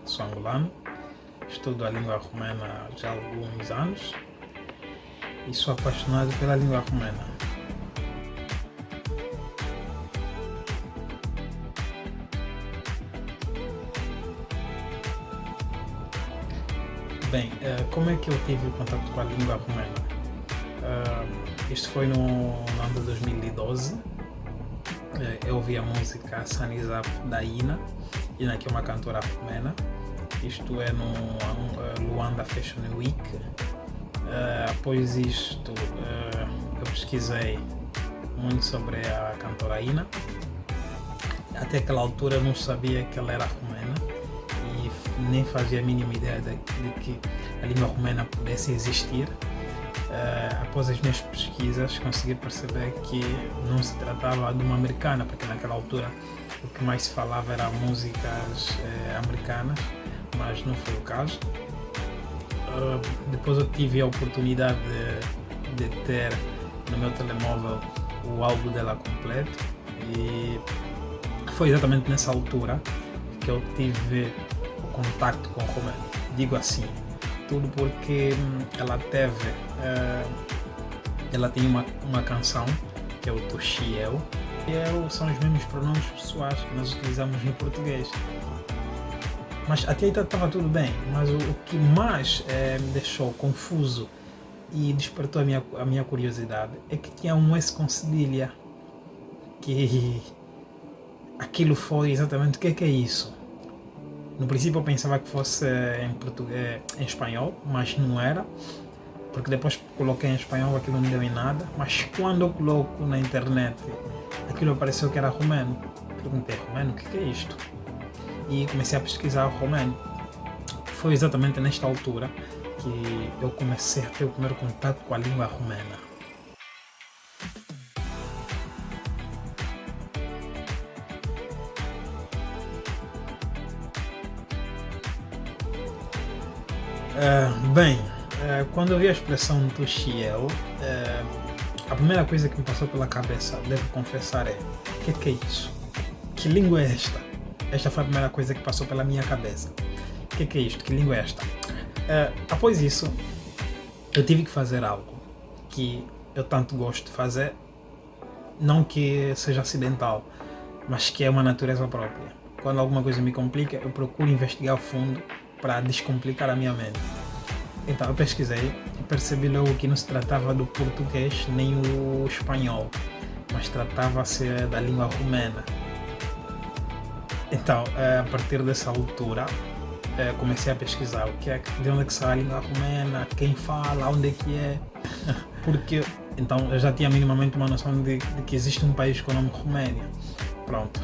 Sou angolano, estudo a língua romena já há alguns anos e sou apaixonado pela língua romena. Bem, como é que eu tive contato com a língua romena? Isto foi no ano de 2012. Eu ouvi a música Sunny Up da Ina. Ina, que é uma cantora romena. Isto é no Luanda Fashion Week. Após isto, eu pesquisei muito sobre a cantora Ina. Até aquela altura eu não sabia que ela era romena e nem fazia a mínima ideia de que a língua romena pudesse existir. Após as minhas pesquisas, consegui perceber que não se tratava de uma americana, porque naquela altura o que mais se falava era músicas americanas, mas não foi o caso. Depois eu tive a oportunidade de ter no meu telemóvel o álbum dela completo e foi exatamente nessa altura que eu tive o contacto com o romeno. Digo assim, tudo porque ela tem uma canção que é o Toshiel. Eu são os mesmos pronomes pessoais que nós utilizamos no português. Mas até aí estava tudo bem, mas o que mais me deixou confuso e despertou a minha curiosidade é que tinha um S com cedilha, que aquilo foi exatamente o que é isso. No princípio eu pensava que fosse em espanhol, mas não era, porque depois coloquei em espanhol, aquilo não deu em nada, mas quando eu coloco na internet, aquilo apareceu que era romeno. Perguntei, romeno, o que é isto? E comecei a pesquisar o romeno. Foi exatamente nesta altura que eu comecei a ter o primeiro contato com a língua romena. Quando eu vi a expressão Toshiel, a primeira coisa que me passou pela cabeça, devo confessar, é: o que é isso? Que língua é esta? Esta foi a primeira coisa que passou pela minha cabeça. O que é isto? Que língua é esta? Após isso, eu tive que fazer algo que eu tanto gosto de fazer, não que seja acidental, mas que é uma natureza própria. Quando alguma coisa me complica, eu procuro investigar a fundo para descomplicar a minha mente. Então eu pesquisei e percebi logo que não se tratava do português nem o espanhol, mas tratava-se da língua romena. Então, a partir dessa altura, comecei a pesquisar de onde é que sai a língua romena, quem fala, onde é que é. Porque então eu já tinha minimamente uma noção de que existe um país com o nome Roménia. Pronto.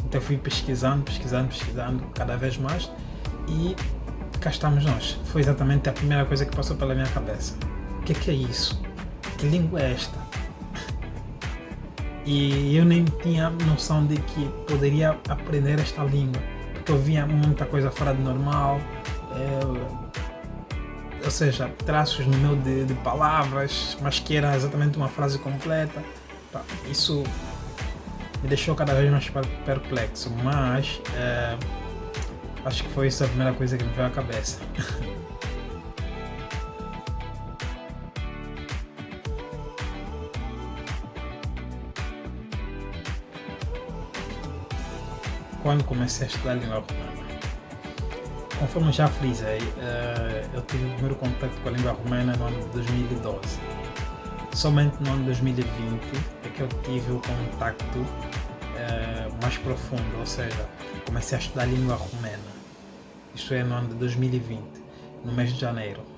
Então fui pesquisando cada vez mais e cá estamos nós. Foi exatamente a primeira coisa que passou pela minha cabeça. O que é isso? Que língua é esta? E eu nem tinha noção de que poderia aprender esta língua, porque eu via muita coisa fora de normal, ou seja, traços no meio de palavras, mas que era exatamente uma frase completa. Isso me deixou cada vez mais perplexo, mas acho que foi essa a primeira coisa que me veio à cabeça. Quando comecei a estudar língua romena, conforme já frisei, eu tive o primeiro contato com a língua romena no ano de 2012. Somente no ano de 2020 é que eu tive o contacto mais profundo, ou seja, comecei a estudar língua romena. Isto é no ano de 2020, no mês de janeiro.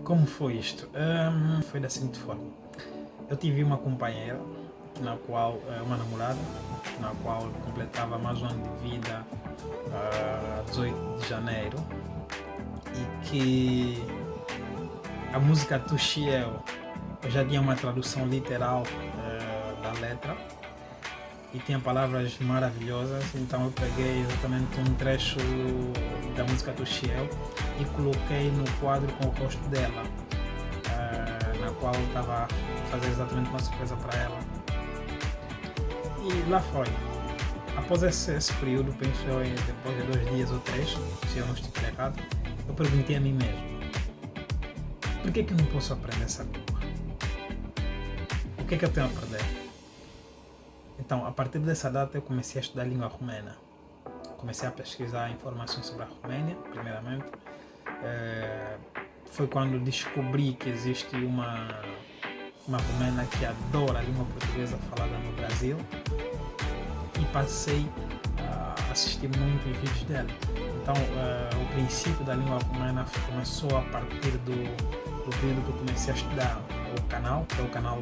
Como foi isto? Foi da seguinte forma. Eu tive uma companheira, uma namorada, na qual completava mais um ano de vida, 18 de janeiro, e que a música Toshiel, eu já tinha uma tradução literal da letra e tinha palavras maravilhosas, então eu peguei exatamente um trecho da música Toshiel e coloquei no quadro com o rosto dela, na qual estava fazer exatamente uma surpresa para ela. E lá foi. Após esse período, penso eu, depois de 2 dias ou 3, se eu não estiver errado, eu perguntei a mim mesmo: por que eu não posso aprender essa língua? O que eu tenho a perder? Então, a partir dessa data, eu comecei a estudar a língua romena. Comecei a pesquisar informações sobre a Romênia, primeiramente. Foi quando descobri que existe uma romena que adora a língua portuguesa falada no Brasil, e passei a assistir muitos vídeos dela. Então, o princípio da língua romena começou a partir do período que eu comecei a estudar o canal, que é o canal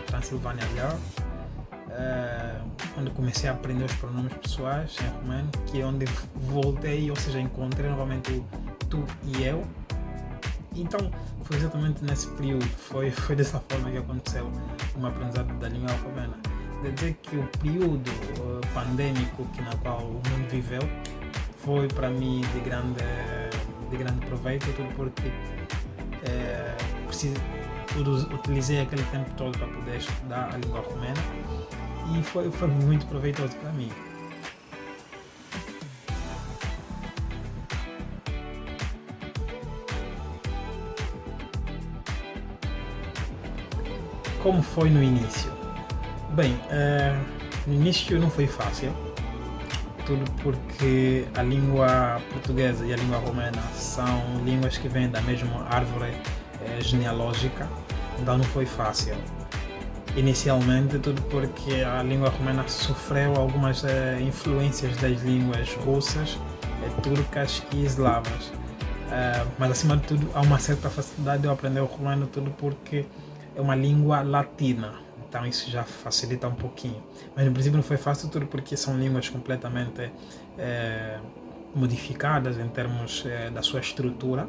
Transilvânia Girl, onde comecei a aprender os pronomes pessoais em romeno, que é onde voltei, ou seja, encontrei novamente o tu e eu. Então, foi exatamente nesse período, foi dessa forma que aconteceu o aprendizado da língua romena. Quer dizer que o período pandêmico na qual o mundo viveu foi para mim de grande proveito, tudo porque utilizei aquele tempo todo para poder estudar a língua romena, e foi muito proveitoso para mim. Como foi no início? Bem, no início não foi fácil, tudo porque a língua portuguesa e a língua romena são línguas que vêm da mesma árvore genealógica, então não foi fácil. Inicialmente, tudo porque a língua romena sofreu algumas influências das línguas russas, turcas e eslavas. Mas acima de tudo, há uma certa facilidade de eu aprender o romeno, tudo porque é uma língua latina, então isso já facilita um pouquinho. Mas no princípio não foi fácil, tudo porque são línguas completamente modificadas em termos da sua estrutura,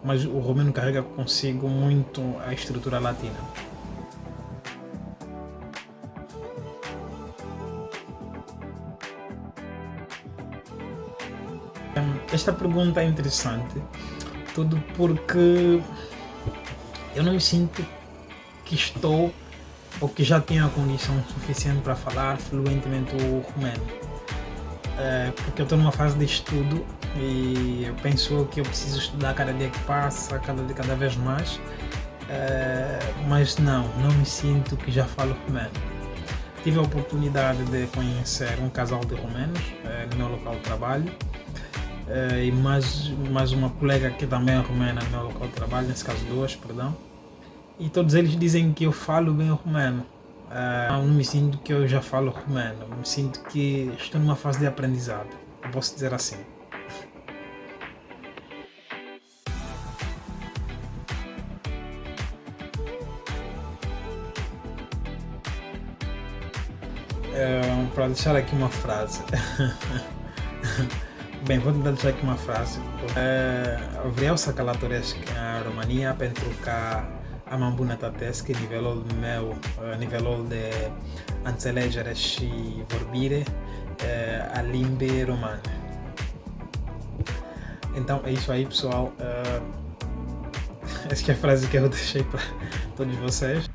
mas o romeno carrega consigo muito a estrutura latina. Esta pergunta é interessante, tudo porque eu não me sinto que estou ou que já tenho a condição suficiente para falar fluentemente o romeno, porque eu estou numa fase de estudo e eu penso que eu preciso estudar cada dia que passa, cada vez mais, mas não me sinto que já falo romeno. Tive a oportunidade de conhecer um casal de romenos no meu local de trabalho, e mais uma colega que também é romena no meu local de trabalho, nesse caso 2, perdão. E todos eles dizem que eu falo bem o romeno. Não me sinto que eu já falo romeno, me sinto que estou numa fase de aprendizado, eu posso dizer assim. Para deixar aqui uma frase. Bem, vou tentar deixar aqui uma frase. Vreau să călătoresc în România pentru că am îmbunătățesc nivelul de înțelegere și vorbire a limbii romane. Então é isso aí, pessoal. Essa é a frase que eu deixei para todos vocês.